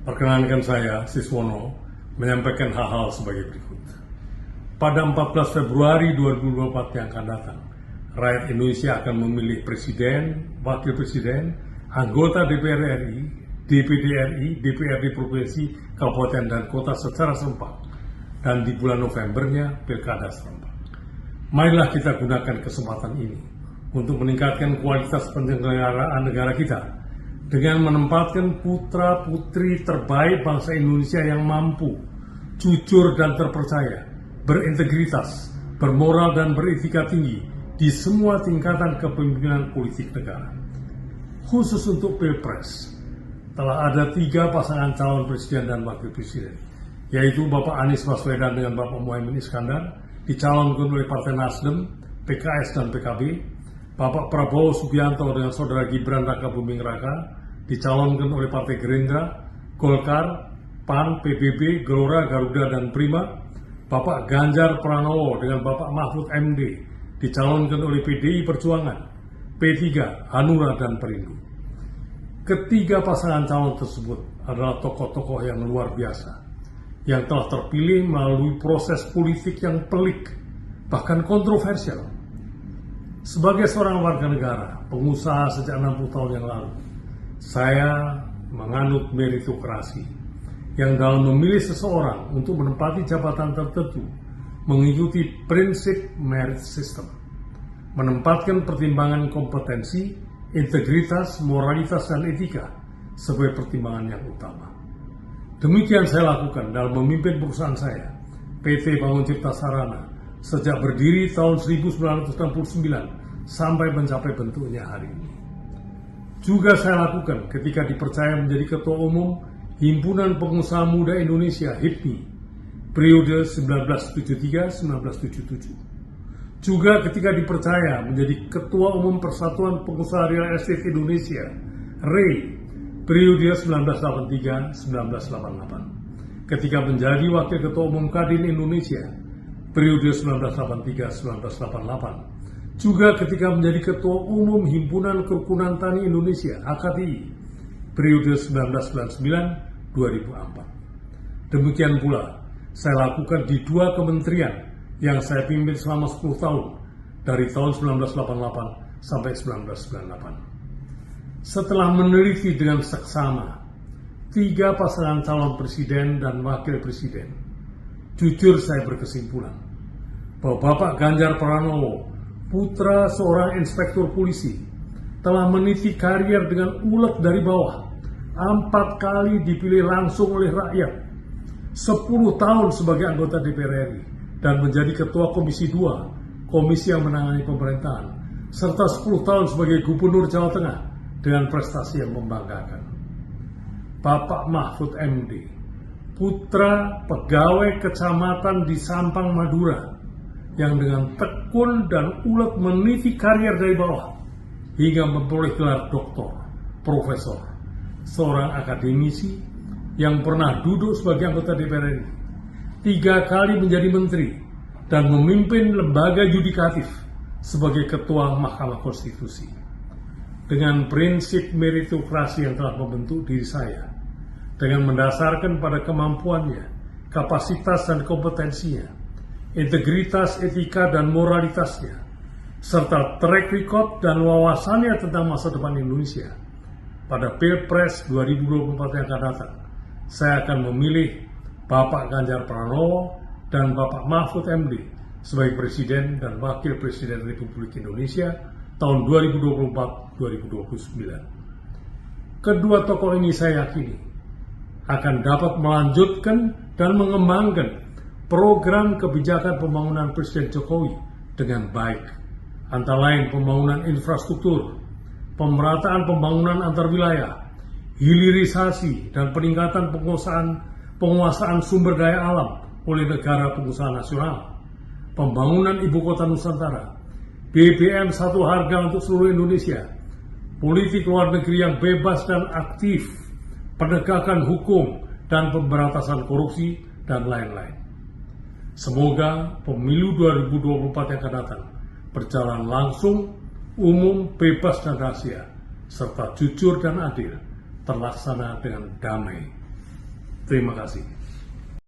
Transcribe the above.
Perkenankan saya, Siswono, menyampaikan hal-hal sebagai berikut. Pada 14 Februari 2024 yang akan datang, rakyat Indonesia akan memilih presiden, wakil presiden, anggota DPR RI, DPD RI, DPRD provinsi, kabupaten, dan kota secara serentak. Dan di bulan Novembernya, pilkada serentak. Marilah kita gunakan kesempatan ini untuk meningkatkan kualitas penyelenggaraan negara kita dengan menempatkan putra-putri terbaik bangsa Indonesia yang mampu, jujur dan terpercaya, berintegritas, bermoral dan beretika tinggi di semua tingkatan kepemimpinan politik negara. Khusus untuk Pilpres, telah ada 3 pasangan calon presiden dan wakil presiden, yaitu Bapak Anies Baswedan dengan Bapak Muhaimin Iskandar, dicalonkan oleh Partai Nasdem, PKS dan PKB, Bapak Prabowo Subianto dengan Saudara Gibran Raka Buming Raka, dicalonkan oleh Partai Gerindra, Golkar, PAN, PBB, Gelora, Garuda, dan Prima, Bapak Ganjar Pranowo dengan Bapak Mahfud MD, dicalonkan oleh PDI Perjuangan, P3, Hanura, dan Perindo. Ketiga pasangan calon tersebut adalah tokoh-tokoh yang luar biasa, yang telah terpilih melalui proses politik yang pelik, bahkan kontroversial. Sebagai seorang warga negara, pengusaha sejak 60 tahun yang lalu, saya menganut meritokrasi, yang dalam memilih seseorang untuk menempati jabatan tertentu, mengikuti prinsip merit system, menempatkan pertimbangan kompetensi, integritas, moralitas, dan etika sebagai pertimbangan yang utama. Demikian saya lakukan dalam memimpin perusahaan saya, PT Bangun Cipta Sarana, sejak berdiri tahun 1969 sampai mencapai bentuknya hari ini. Juga saya lakukan ketika dipercaya menjadi Ketua Umum Himpunan Pengusaha Muda Indonesia (HIPMI) periode 1973-1977. Juga ketika dipercaya menjadi Ketua Umum Persatuan Pengusaha Real Estate Indonesia (REI) periode 1983-1988. Ketika menjadi Wakil Ketua Umum Kadin Indonesia periode 1983-1988. Juga ketika menjadi Ketua Umum Himpunan Kerukunan Tani Indonesia (HKTI) periode 1999-2004. Demikian pula saya lakukan di 2 kementerian yang saya pimpin selama 10 tahun, dari tahun 1988 sampai 1998. Setelah meneliti dengan seksama 3 pasangan calon presiden dan wakil presiden, jujur saya berkesimpulan bahwa Bapak Ganjar Pranowo, putra seorang inspektur polisi, telah meniti karier dengan ulet dari bawah, 4 kali dipilih langsung oleh rakyat, 10 tahun sebagai anggota DPR RI, dan menjadi Ketua Komisi 2, Komisi yang menangani pemerintahan, serta 10 tahun sebagai Gubernur Jawa Tengah dengan prestasi yang membanggakan. Bapak Mahfud MD, putra pegawai kecamatan di Sampang, Madura, yang dengan tekun dan ulet meniti karier dari bawah hingga memperoleh gelar doktor, profesor, seorang akademisi yang pernah duduk sebagai anggota DPR RI, 3 kali menjadi menteri, dan memimpin lembaga yudikatif sebagai ketua Mahkamah Konstitusi. Dengan prinsip meritokrasi yang telah membentuk diri saya, dengan mendasarkan pada kemampuannya, kapasitas dan kompetensinya, integritas, etika, dan moralitasnya, serta track record dan wawasannya tentang masa depan Indonesia, pada Pilpres 2024 yang akan datang, saya akan memilih Bapak Ganjar Pranowo dan Bapak Mahfud MD sebagai Presiden dan Wakil Presiden Republik Indonesia tahun 2024-2029. Kedua tokoh ini saya yakini akan dapat melanjutkan dan mengembangkan program kebijakan pembangunan Presiden Jokowi dengan baik, antara lain pembangunan infrastruktur, pemerataan pembangunan antar wilayah, hilirisasi, dan peningkatan penguasaan sumber daya alam oleh negara pengusaha nasional, pembangunan ibu kota Nusantara, BBM satu harga untuk seluruh Indonesia, politik luar negeri yang bebas dan aktif, penegakan hukum dan pemberantasan korupsi, dan lain-lain. Semoga pemilu 2024 yang akan datang berjalan langsung, umum, bebas, dan rahasia, serta jujur dan adil, terlaksana dengan damai, Terima kasih.